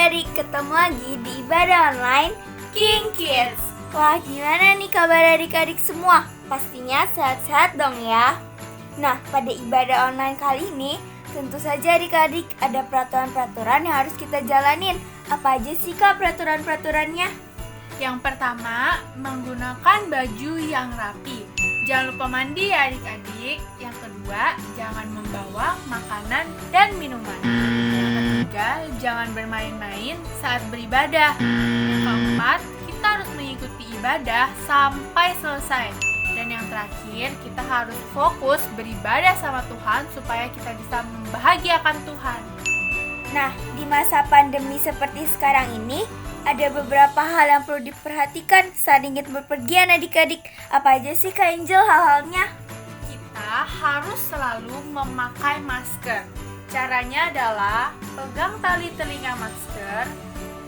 adik-adik, ketemu lagi di ibadah online King Kids. Wah, gimana nih kabar adik-adik semua? Pastinya sehat-sehat dong ya. Nah, pada ibadah online kali ini, tentu saja adik-adik ada peraturan-peraturan yang harus kita jalanin. Apa aja sih Kak peraturan-peraturannya? Yang pertama, menggunakan baju yang rapi. Jangan lupa mandi ya adik-adik. Yang kedua, jangan membawa makanan dan minuman. Yang ketiga, jangan bermain-main saat beribadah. Yang keempat, kita harus mengikuti ibadah sampai selesai. Dan yang terakhir, kita harus fokus beribadah sama Tuhan supaya kita bisa membahagiakan Tuhan. Nah, di masa pandemi seperti sekarang ini, ada beberapa hal yang perlu diperhatikan saat ingin berpergian adik-adik. Apa aja sih Kak Angel hal-halnya? Kita harus selalu memakai masker. Caranya adalah pegang tali telinga masker,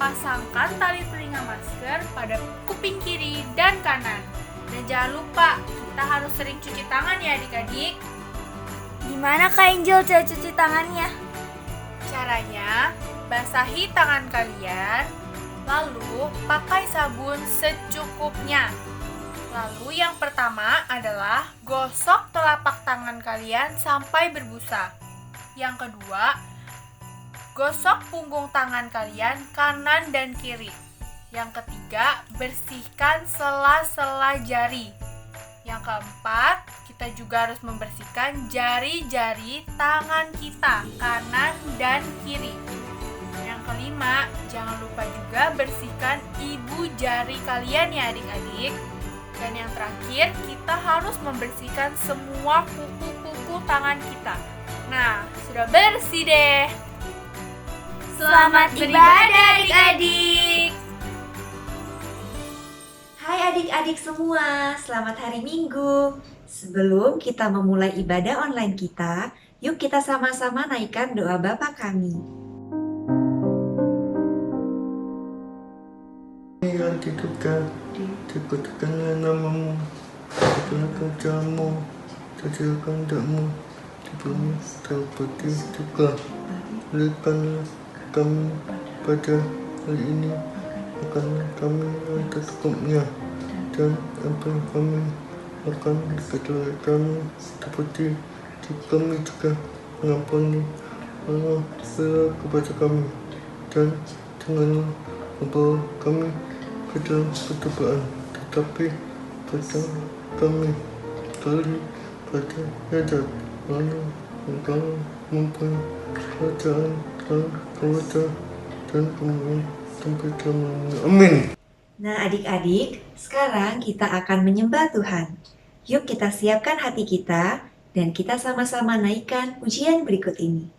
pasangkan tali telinga masker pada kuping kiri dan kanan. Dan jangan lupa, kita harus sering cuci tangan ya adik-adik. Gimana Kak Angel cara cuci tangannya? Caranya, basahi tangan kalian, lalu pakai sabun secukupnya. Lalu yang pertama adalah gosok telapak tangan kalian sampai berbusa. Yang kedua, gosok punggung tangan kalian kanan dan kiri. Yang ketiga, bersihkan sela-sela jari. Yang keempat, kita juga harus membersihkan jari-jari tangan kita kanan dan kiri. Yang kelima, jangan lupa juga bersihkan ibu jari kalian ya adik-adik. Dan yang terakhir, kita harus membersihkan semua kuku-kuku tangan kita. Nah, sudah bersih deh. Selamat beribadah adik-adik. Hai adik-adik semua, selamat hari Minggu. Sebelum kita memulai ibadah online kita, yuk kita sama-sama naikkan doa Bapa kami. Yang ditukan, dikutukanlah namamu, dikutukan kerjamu, terjadi kehendakmu, di bumi seperti juga. Berikanlah kami pada hari ini makanan kami yang secukupnya, dan ampuni kami akan kesalahan kami seperti kami juga mengampuni Allah kepada kami, dan janganlah membawa kami ke dalam pencobaan, tetapi pada kami dari pada jahat, lalu engkau mempunyai kerajaan dan kuasa dan kemuliaan sampai selamanya. Amin. Nah adik-adik, sekarang kita akan menyembah Tuhan. Yuk kita siapkan hati kita dan kita sama-sama naikkan pujian berikut ini.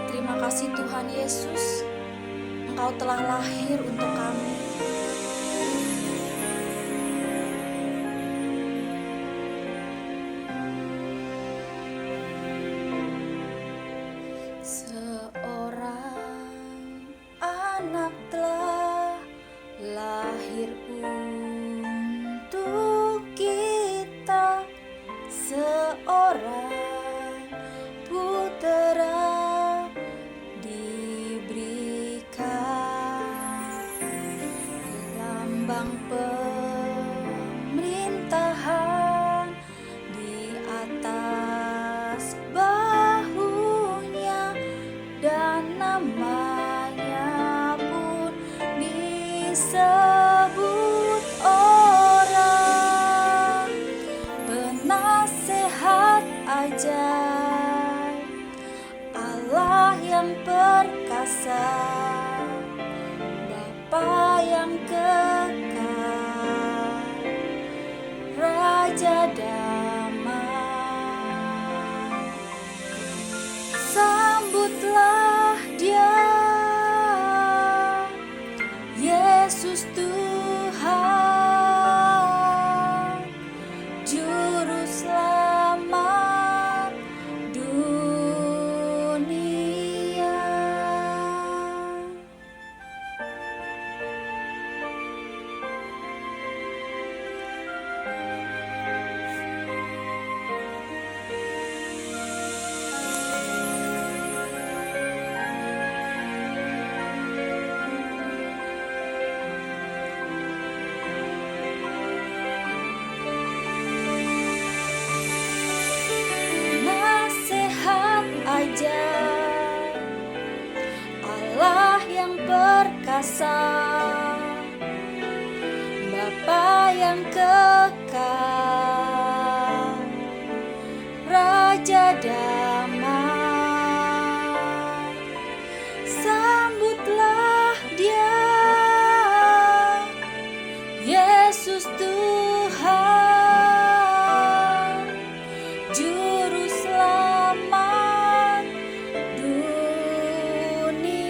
Terima kasih Tuhan Yesus, Engkau telah lahir untuk kami. Seorang anak telah lahir untuk kita, seorang putera diberikan, lambang pemerintahan di atas bahunya, dan namanya pun disebut orang penasehat ajaib, Allah yang perkasa, Bapa yang kekal, Raja damai. Sambutlah Dia, Yesus Tuhan, Juru Selamat dunia. kuasa, Bapa yang kekal, Raja damai, sambutlah Dia, Yesus Tuhan, Juru Selamat dunia.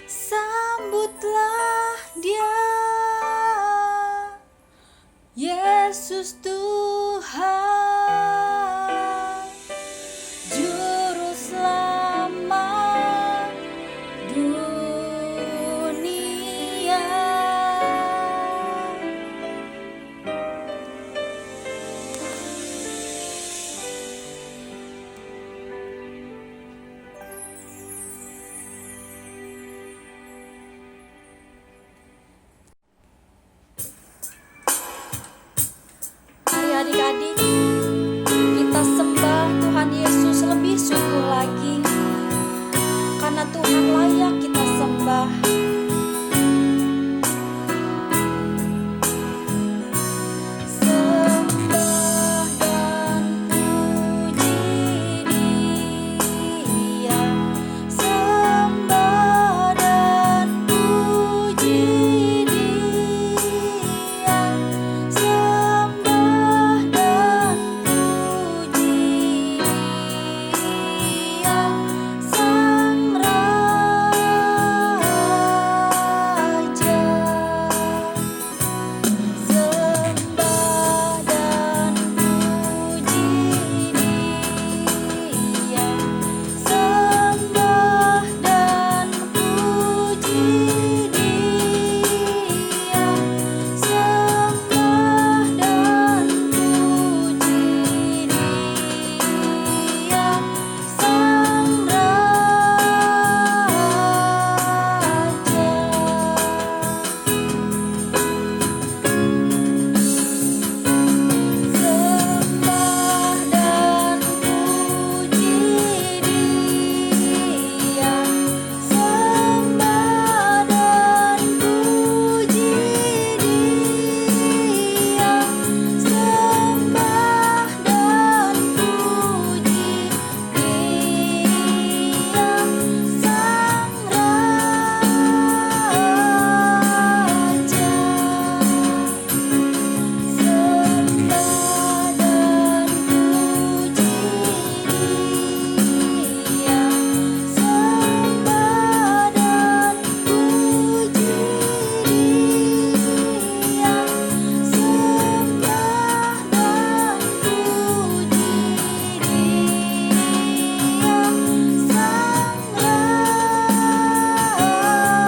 Sambutlah Dia, Yesus Tuhan, Juru Selamat dunia. Mari adik-adik, kita sembah Tuhan Yesus lebih sungguh lagi, karena Tuhan layak kita sembah. Sembah dan puji Dia, sembah dan puji Dia, sembah dan puji Dia, Sang Raja. Sembah dan puji Dia, sembah dan puji Dia, sembah dan puji Dia, Sang Raja. Sembah dan puji Dia, sembah dan puji Dia, sembah dan puji Dia, Sang Raja. Sembah dan puji Dia, sembah dan puji Dia, sembah dan puji Dia, Sang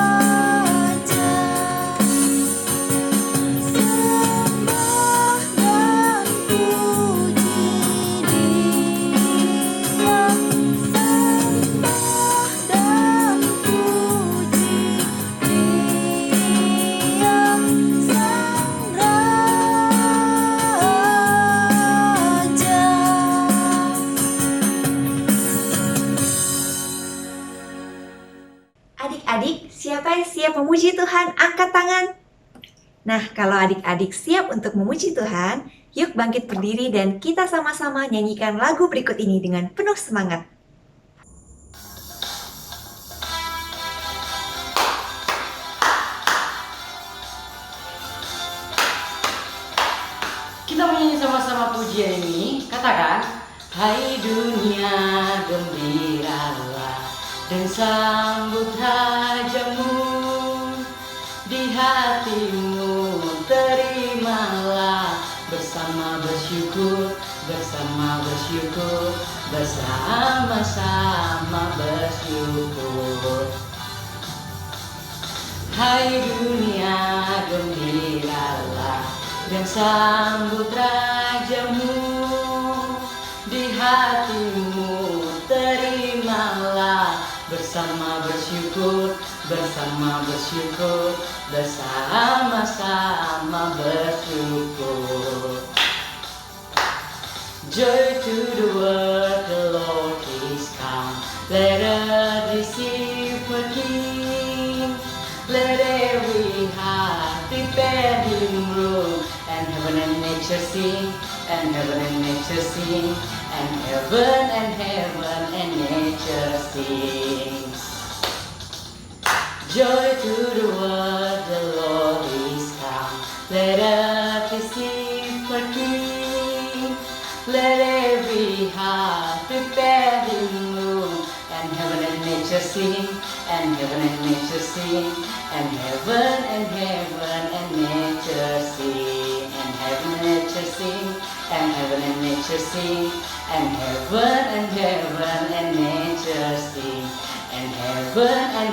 Raja. Sembah dan puji Dia, sembah dan puji Dia, Sang Raja. Adik-adik, siapa yang siap memuji Tuhan? Angkat tangan. Nah, kalau adik-adik siap untuk memuji Tuhan, yuk bangkit berdiri dan kita sama-sama nyanyikan lagu berikut ini dengan penuh semangat. Kita menyanyi sama-sama pujian ini. Katakan, hai dunia gembiralah dan sambut rajamu. Di hatimu terimalah bersama bersyukur, bersama-sama bersyukur. Hai dunia gembiralah dan sambut rajamu. Di hatimu terimalah bersama bersyukur, bersama-sama bersyukur. Joy to the world, the Lord is come. Let us nature sing, and heaven and nature sing, and heaven and nature sings. Joy to the world, the Lord is come. Let earth receive her King. Let every heart prepare Him room. And heaven and nature sing, and heaven and nature sing, and heaven and nature sing, and heaven and nature sing, and heaven and nature sing, and heaven and nature sing, and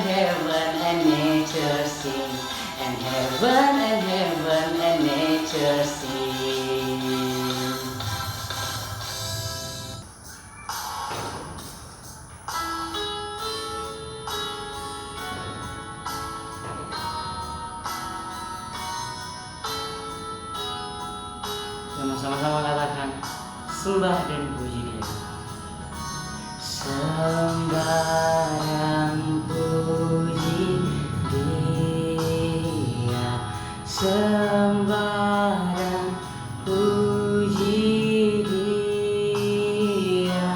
heaven and nature sing, and heaven and nature sing. Sama-sama katakan sembah dan puji Dia. Sembah dan puji Dia. Sembah dan puji Dia.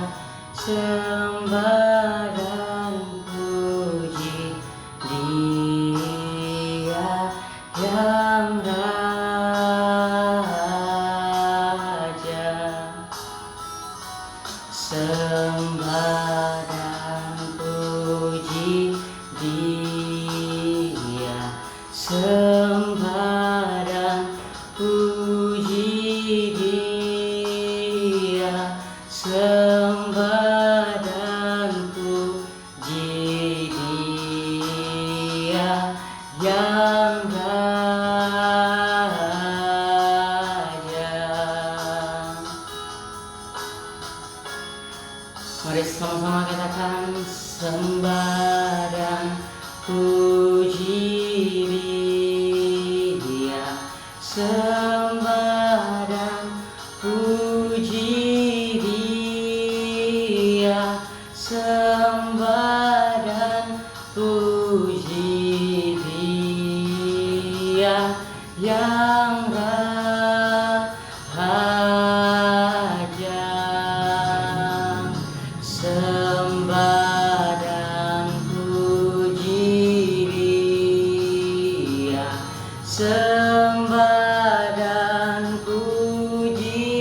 Sembah dan puji Dia yang sembah dan puji Dia, sembah dan puji Dia, sembah dan puji Dia yang mari sama-sama katakan sembah dan puji Dia, sembah dan puji Dia, sembah dan puji Dia yang sembah dan puji Dia, sembah dan puji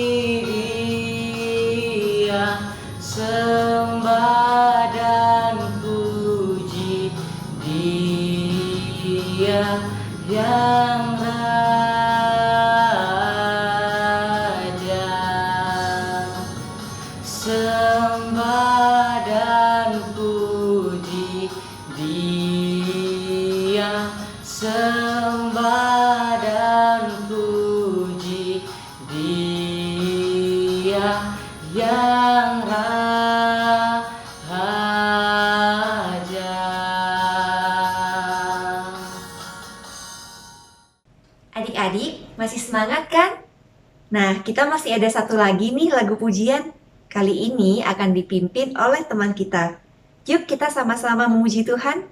Dia, sembah dan puji Dia yang sembah dan puji Dia, sembah dan puji Dia yang Adik-adik, masih semangat kan? Nah, kita masih ada satu lagi nih lagu pujian. Kali ini akan dipimpin oleh teman kita. Yuk kita sama-sama memuji Tuhan.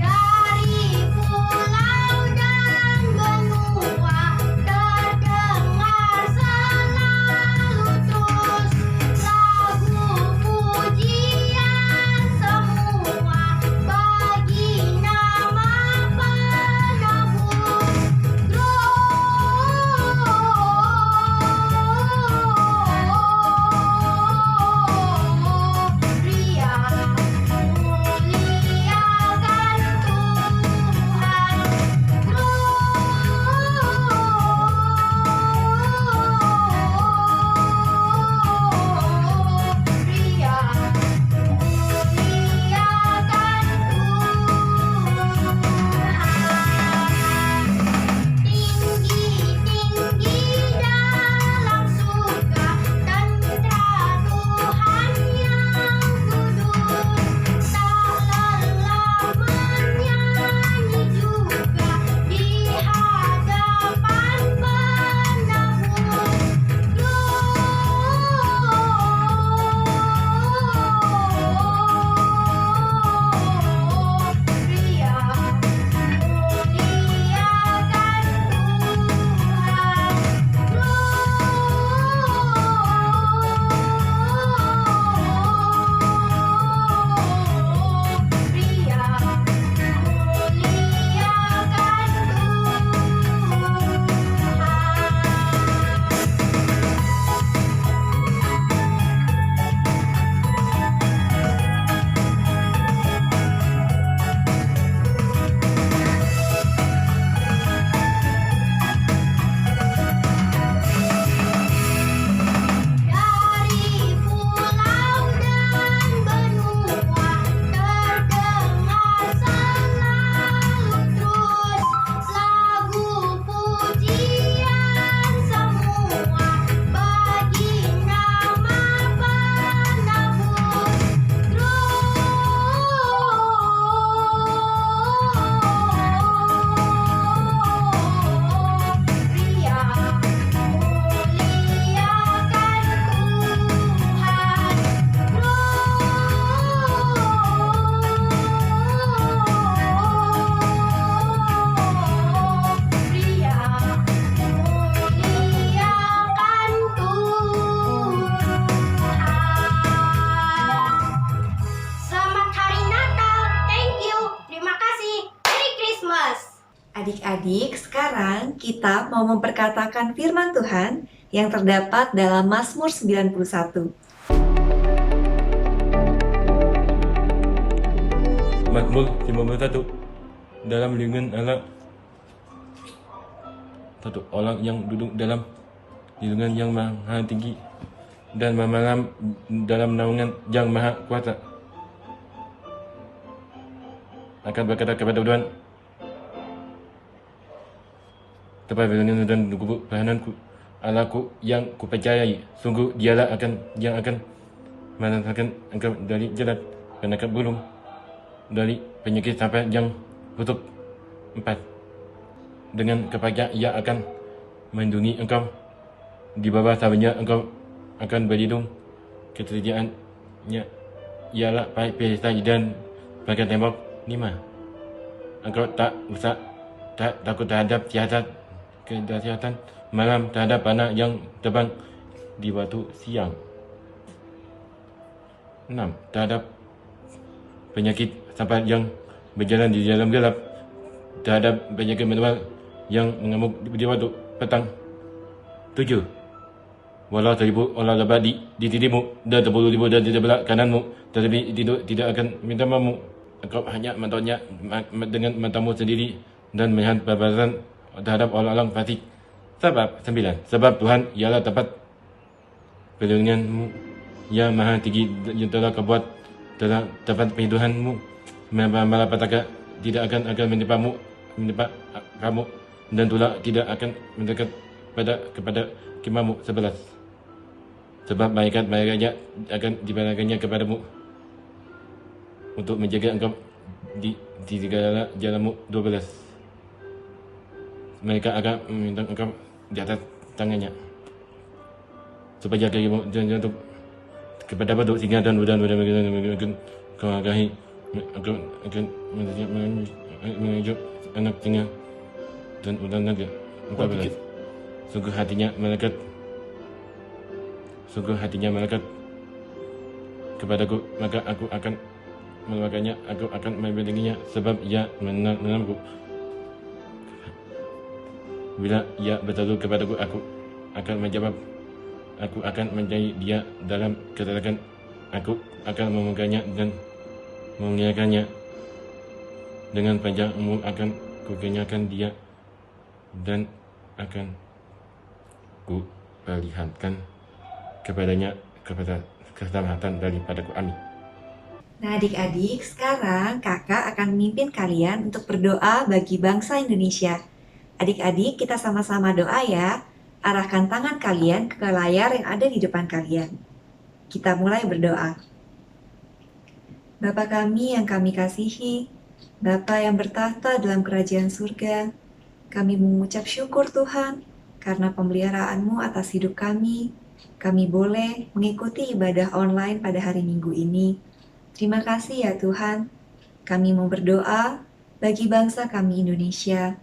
Dari pulau dan benua terdengar selalu terus lagu pujian sekarang kita mau memperkatakan firman Tuhan yang terdapat dalam Mazmur 91. Mazmur 91. Dalam lindungan Allah, satu orang yang duduk dalam lindungan yang maha tinggi dan bermalam dalam naungan yang maha kuasa akan berkata kepada Tuhan, tepat lindungan dan kubur pertahananku, Allahku yang kupercayai, sungguh dialah yang akan menyelamatkan engkau dari jerat penyakit burung, dari penyakit sampai yang busuk. 4. Dengan kepada ia akan melindungi engkau, di bawah sayapnya engkau akan berlindung. Ketersediaannya ialah baik perisai dan bagai tembok. 5. Engkau tak usah takut terhadap kedahsyatan malam, terhadap panah yang terbang di waktu siang. 6. Terhadap penyakit sampai yang berjalan di dalam gelap, terhadap penyakit menular yang mengamuk di waktu petang. 7. Walau 1000 orang lebat di titikmu dan 10,000 dan di sebelah kananmu, tetapi itu tidak akan minta mamu. Engkau hanya menontonnya dengan matamu sendiri dan melihat balasan terhadap orang-orang fasik. 9. Sebab Tuhan ialah tempat perlindunganmu yang maha tinggi, yang telah kau buat telah tempat perlindunganmu. Malapetaka tidak akan menimpa kamu, dan tulah tidak akan mendekat kepada kemahmu. 11. Sebab malaikat-malaikatnya akan diberikannya kepadamu untuk menjaga engkau di segala jalanmu. 12. Mereka akan meminta engkau di atas tangannya, supaya kakimu jangan jatuh kepada batu, singa dan udang akan kau agahi. Engkau akan menunjuk anak singa dan udang naga. 14. Sungguh hatinya malaikat kepadaku, maka aku akan melakukannya, aku akan melindunginya, sebab ia mengenalku. Bila ia berseru kepadaku, aku akan menjawab. Aku akan mencari dia dalam kecelakaan. Aku akan memegangnya dan mengiakannya. Dengan panjangmu akan kukenyakan dia, dan akan kuperlihatkan kepadanya keselamatan daripadaku. Amin. Nah adik-adik, sekarang kakak akan memimpin kalian untuk berdoa bagi bangsa Indonesia. Adik-adik, kita sama-sama doa ya. Arahkan tangan kalian ke layar yang ada di depan kalian. Kita mulai berdoa. Bapa kami yang kami kasihi, Bapa yang bertahta dalam kerajaan surga, kami mengucap syukur Tuhan karena pemeliharaan-Mu atas hidup kami. Kami boleh mengikuti ibadah online pada hari Minggu ini. Terima kasih ya Tuhan. Kami mau berdoa bagi bangsa kami Indonesia.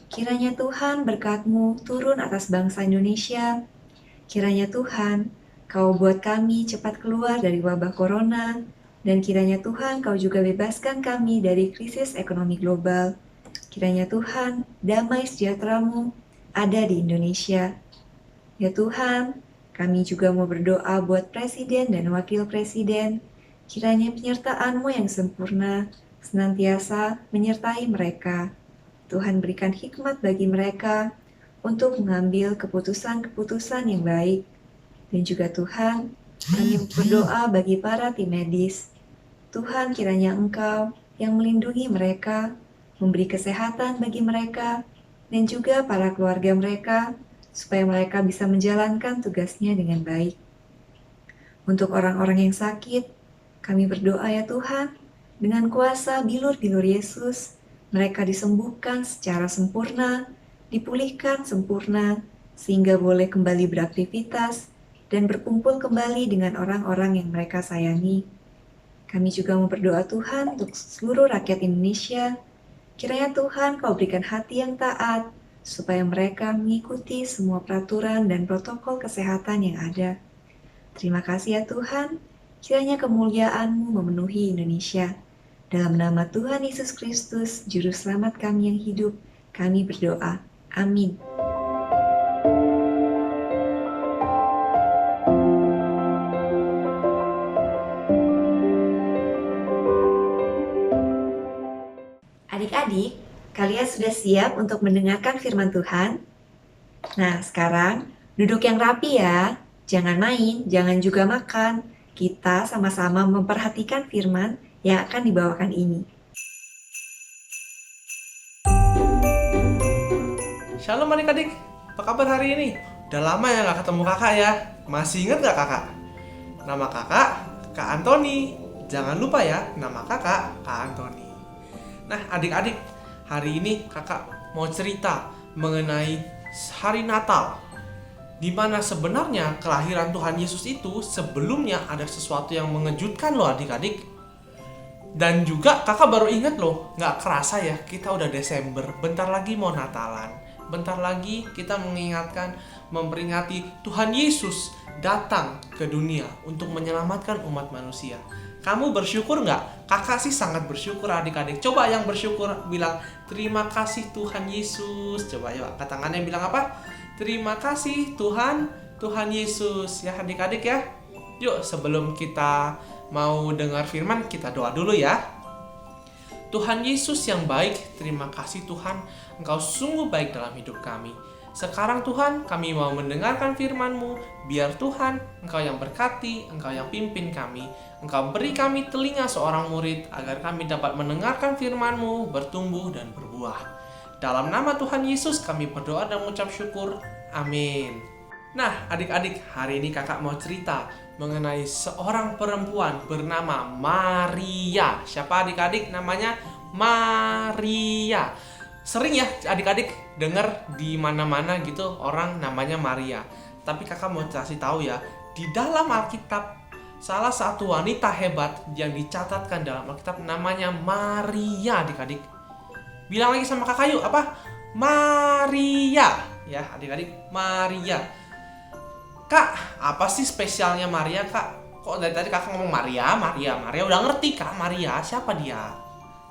Kiranya Tuhan berkat-Mu turun atas bangsa Indonesia. Kiranya Tuhan, Kau buat kami cepat keluar dari wabah corona. Dan kiranya Tuhan, Kau juga bebaskan kami dari krisis ekonomi global. Kiranya Tuhan, damai sejahtera-Mu ada di Indonesia. Ya Tuhan, kami juga mau berdoa buat Presiden dan Wakil Presiden. Kiranya penyertaan-Mu yang sempurna senantiasa menyertai mereka. Tuhan berikan hikmat bagi mereka untuk mengambil keputusan-keputusan yang baik. Dan juga Tuhan, kami berdoa bagi para tim medis. Tuhan, kiranya Engkau yang melindungi mereka, memberi kesehatan bagi mereka, dan juga para keluarga mereka, supaya mereka bisa menjalankan tugasnya dengan baik. Untuk orang-orang yang sakit, kami berdoa ya Tuhan, dengan kuasa bilur-bilur Yesus, mereka disembuhkan secara sempurna, dipulihkan sempurna, sehingga boleh kembali beraktivitas dan berkumpul kembali dengan orang-orang yang mereka sayangi. Kami juga mau berdoa Tuhan untuk seluruh rakyat Indonesia. Kiranya Tuhan Kau berikan hati yang taat, supaya mereka mengikuti semua peraturan dan protokol kesehatan yang ada. Terima kasih ya Tuhan. Kiranya kemuliaan-Mu memenuhi Indonesia. Dalam nama Tuhan Yesus Kristus, Juru Selamat kami yang hidup, kami berdoa. Amin. Adik-adik, kalian sudah siap untuk mendengarkan firman Tuhan? Nah, sekarang duduk yang rapi ya. Jangan main, jangan juga makan. Kita sama-sama memperhatikan firman yang akan dibawakan ini. Shalom adik-adik, apa kabar hari ini? Udah lama ya gak ketemu kakak ya. Masih inget gak kakak? Nama kakak, Kak Antoni. Jangan lupa ya, nama kakak, Kak Antoni. Nah adik-adik, hari ini kakak mau cerita mengenai hari Natal, di mana sebenarnya kelahiran Tuhan Yesus itu sebelumnya ada sesuatu yang mengejutkan loh adik-adik. Dan juga kakak baru ingat loh, gak kerasa ya kita udah Desember, bentar lagi mau Natalan. Bentar lagi kita memperingati Tuhan Yesus datang ke dunia untuk menyelamatkan umat manusia. Kamu bersyukur nggak? Kakak sih sangat bersyukur adik-adik. Coba yang bersyukur bilang, terima kasih Tuhan Yesus. Coba yuk, angkat tangannya bilang apa? Terima kasih Tuhan Yesus. Ya adik-adik ya. Yuk sebelum kita mau dengar firman, kita doa dulu ya. Tuhan Yesus yang baik, terima kasih Tuhan, Engkau sungguh baik dalam hidup kami. Sekarang Tuhan, kami mau mendengarkan firman-Mu. Biar Tuhan, Engkau yang berkati, Engkau yang pimpin kami. Engkau beri kami telinga seorang murid, agar kami dapat mendengarkan firman-Mu, bertumbuh dan berbuah. Dalam nama Tuhan Yesus kami berdoa dan mengucap syukur. Amin. Nah adik-adik, hari ini kakak mau cerita mengenai seorang perempuan bernama Maria. Siapa adik-adik namanya? Maria. Sering ya adik-adik dengar di mana-mana gitu orang namanya Maria. Tapi kakak mau kasih tahu ya, di dalam Alkitab salah satu wanita hebat yang dicatatkan dalam Alkitab namanya Maria adik-adik. Bilang lagi sama kakak yuk, apa? Maria. Ya adik-adik, Maria. Kak, apa sih spesialnya Maria kak? Kok dari tadi kakak ngomong Maria? Udah ngerti kak, Maria siapa dia?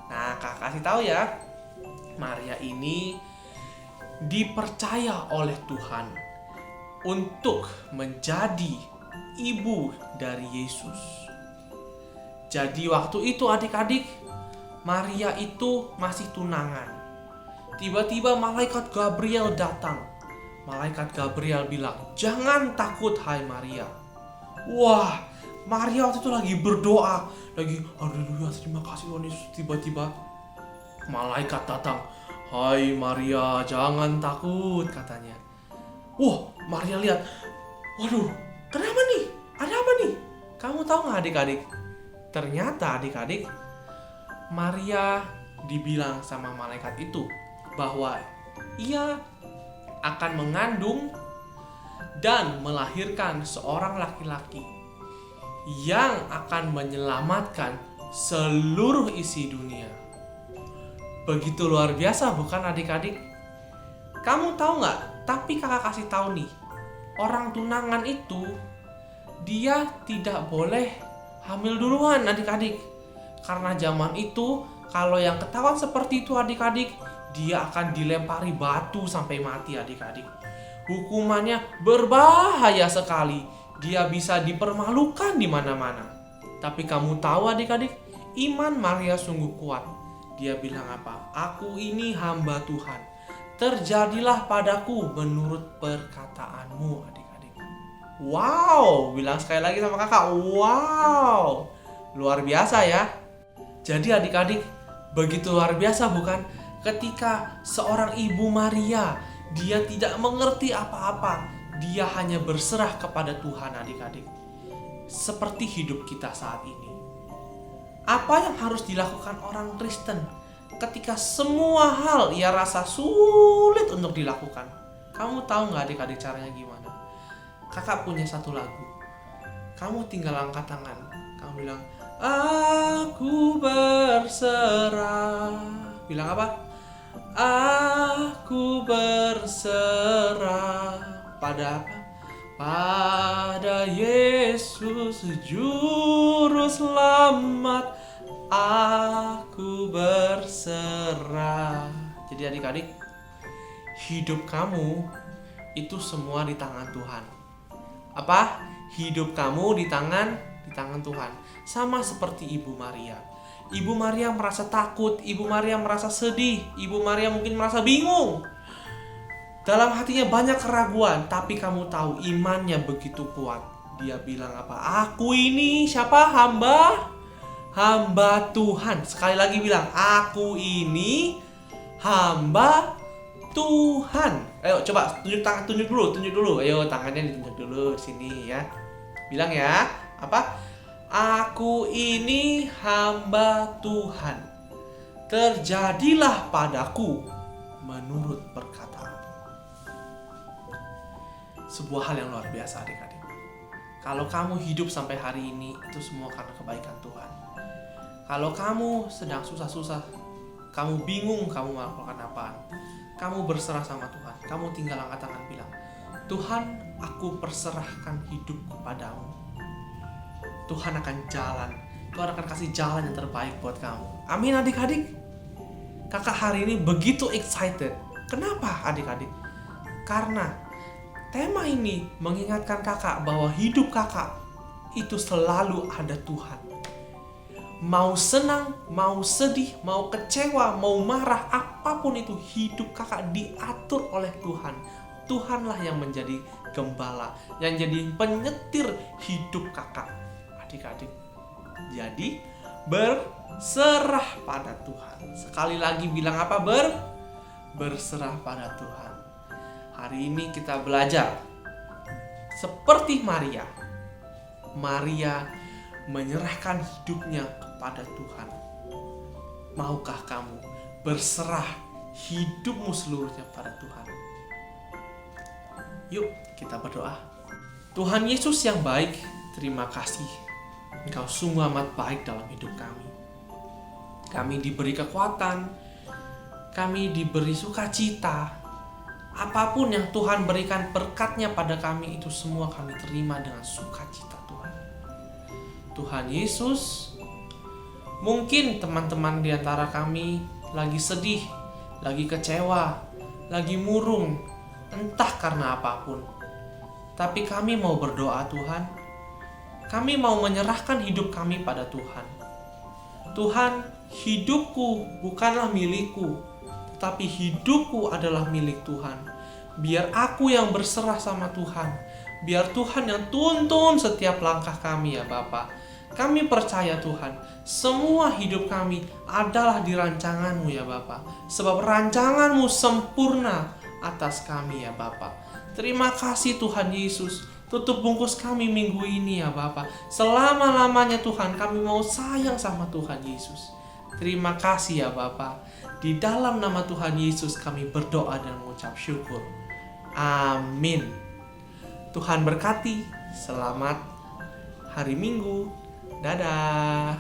Nah kakak kasih tahu ya. Maria ini dipercaya oleh Tuhan untuk menjadi ibu dari Yesus. Jadi waktu itu adik-adik, Maria itu masih tunangan. Tiba-tiba malaikat Gabriel datang. Malaikat Gabriel bilang, jangan takut hai Maria. Wah, Maria waktu itu lagi berdoa, lagi haleluya terima kasih Tuhan Yesus. Tiba-tiba malaikat datang. Hai Maria, jangan takut katanya. Wah, Maria lihat. Waduh, kenapa nih? Ada apa nih? Kamu tahu nggak adik-adik? Ternyata adik-adik, Maria dibilang sama malaikat itu bahwa ia akan mengandung dan melahirkan seorang laki-laki yang akan menyelamatkan seluruh isi dunia. Begitu luar biasa bukan adik-adik? Kamu tahu nggak? Tapi kakak kasih tahu nih, orang tunangan itu dia tidak boleh hamil duluan adik-adik. Karena zaman itu kalau yang ketahuan seperti itu adik-adik, dia akan dilempari batu sampai mati adik-adik. Hukumannya berbahaya sekali. Dia bisa dipermalukan di mana-mana. Tapi kamu tahu adik-adik, iman Maria sungguh kuat. Dia bilang apa? Aku ini hamba Tuhan. Terjadilah padaku menurut perkataanmu adik-adik. Wow, bilang sekali lagi sama kakak. Wow, luar biasa ya. Jadi adik-adik, begitu luar biasa bukan? Ketika seorang ibu Maria, dia tidak mengerti apa-apa. Dia hanya berserah kepada Tuhan adik-adik. Seperti hidup kita saat ini. Apa yang harus dilakukan orang Kristen ketika semua hal ia rasa sulit untuk dilakukan? Kamu tahu nggak adik-adik caranya gimana? Kakak punya satu lagu. Kamu tinggal angkat tangan. Kamu bilang, aku berserah. Bilang apa? Aku berserah pada apa? Pada Yesus juru selamat, aku berserah. Jadi adik-adik, hidup kamu itu semua di tangan Tuhan. Apa? Hidup kamu di tangan Tuhan. Sama seperti Ibu Maria. Ibu Maria merasa takut, Ibu Maria merasa sedih, Ibu Maria mungkin merasa bingung. Dalam hatinya banyak keraguan, tapi kamu tahu imannya begitu kuat. Dia bilang apa? Aku ini siapa? Hamba Tuhan. Sekali lagi bilang, aku ini hamba Tuhan. Ayo coba tunjuk dulu. Ayo tangannya ditunjuk dulu sini ya. Bilang ya, apa? Aku ini hamba Tuhan. Terjadilah padaku menurut perkataan. Sebuah hal yang luar biasa adik-adik. Kalau kamu hidup sampai hari ini, itu semua karena kebaikan Tuhan. Kalau kamu sedang susah-susah, kamu bingung kamu melakukan apa, kamu berserah sama Tuhan, kamu tinggal angkat tangan bilang, Tuhan, aku perserahkan hidupku padamu. Tuhan akan Tuhan akan kasih jalan yang terbaik buat kamu. Amin adik-adik. Kakak hari ini begitu excited. Kenapa adik-adik? Karena tema ini mengingatkan kakak bahwa hidup kakak itu selalu ada Tuhan. Mau senang, mau sedih, mau kecewa, mau marah, apapun itu hidup kakak diatur oleh Tuhan. Tuhanlah yang menjadi gembala, yang jadi penyetir hidup kakak. Adik-adik, jadi berserah pada Tuhan. Sekali lagi bilang apa? Berserah pada Tuhan. Hari ini kita belajar seperti Maria. Maria menyerahkan hidupnya kepada Tuhan. Maukah kamu berserah hidupmu seluruhnya pada Tuhan? Yuk kita berdoa. Tuhan Yesus yang baik, terima kasih. Engkau sungguh amat baik dalam hidup kami. Kami diberi kekuatan, kami diberi sukacita. Apapun yang Tuhan berikan berkat-Nya pada kami, itu semua kami terima dengan sukacita Tuhan. Tuhan Yesus, mungkin teman-teman di antara kami lagi sedih, lagi kecewa, lagi murung, entah karena apapun. Tapi kami mau berdoa Tuhan. Kami mau menyerahkan hidup kami pada Tuhan. Tuhan, hidupku bukanlah milikku, tetapi hidupku adalah milik Tuhan. Biar aku yang berserah sama Tuhan. Biar Tuhan yang tuntun setiap langkah kami ya Bapa. Kami percaya Tuhan, semua hidup kami adalah di rancangan-Mu ya Bapa. Sebab rancangan-Mu sempurna atas kami ya Bapa. Terima kasih Tuhan Yesus. Tutup bungkus kami minggu ini ya Bapa. Selama-lamanya Tuhan kami mau sayang sama Tuhan Yesus. Terima kasih ya Bapa. Di dalam nama Tuhan Yesus kami berdoa dan mengucap syukur. Amin. Tuhan berkati. Selamat hari Minggu. Dadah.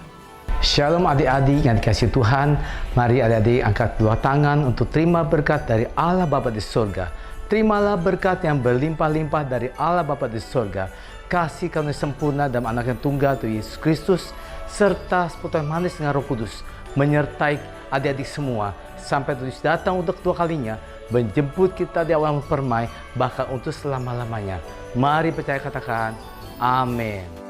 Shalom adik-adik yang dikasihi Tuhan. Mari adik-adik angkat dua tangan untuk terima berkat dari Allah Bapa di surga. Terimalah berkat yang berlimpah-limpah dari Allah Bapa di surga. Kasih karunia sempurna dalam anak yang tunggal Tuhan Yesus Kristus. Serta sepotong manis dengan Roh Kudus. Menyertai adik-adik semua. Sampai Tuhan Yesus datang untuk kedua kalinya. Menjemput kita di awan permai. Bahkan untuk selama-lamanya. Mari percaya katakan. Amin.